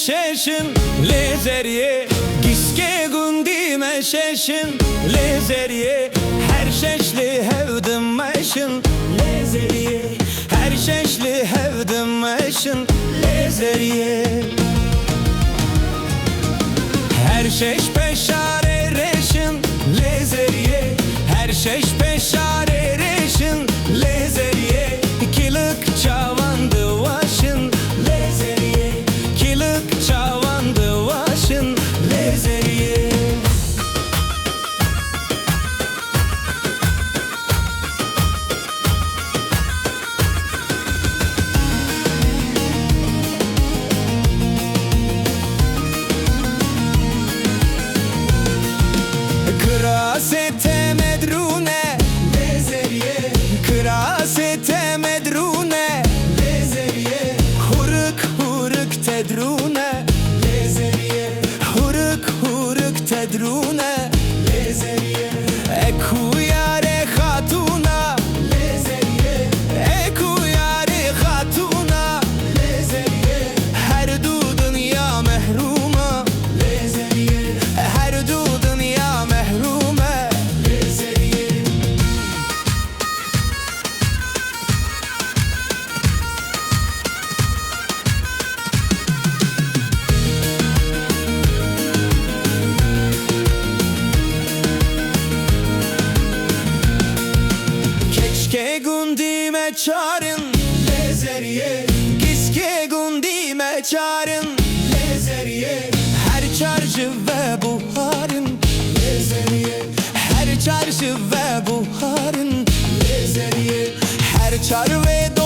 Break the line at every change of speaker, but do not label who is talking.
ششن لزریه گیسکه گوندی مششن لزریه هر ششلی هودم مشن لزریه هر ششلی هودم مشن لزریه her şeş peşare reşin lezeriye her şeş peşare reşin lezeriye kilik çavandı vaşın lezeriye kilik çavandı vaşın lezeriye Krasete medrune lezeriye krasete medrune lezeriye huruk huruk tedrune lezeriye huruk huruk tedrune lezeriye eku yare hatuna lezeriye eku yare hatuna lezeriye her du dünya mehruma lezeriye her du dünya mehruma lezeriye Keşke gundime çarın lezeriye giske gundime çarın lezeriye her çarşı ve buharın lezeriye her çarşı ve buharın lezeriye her çar ve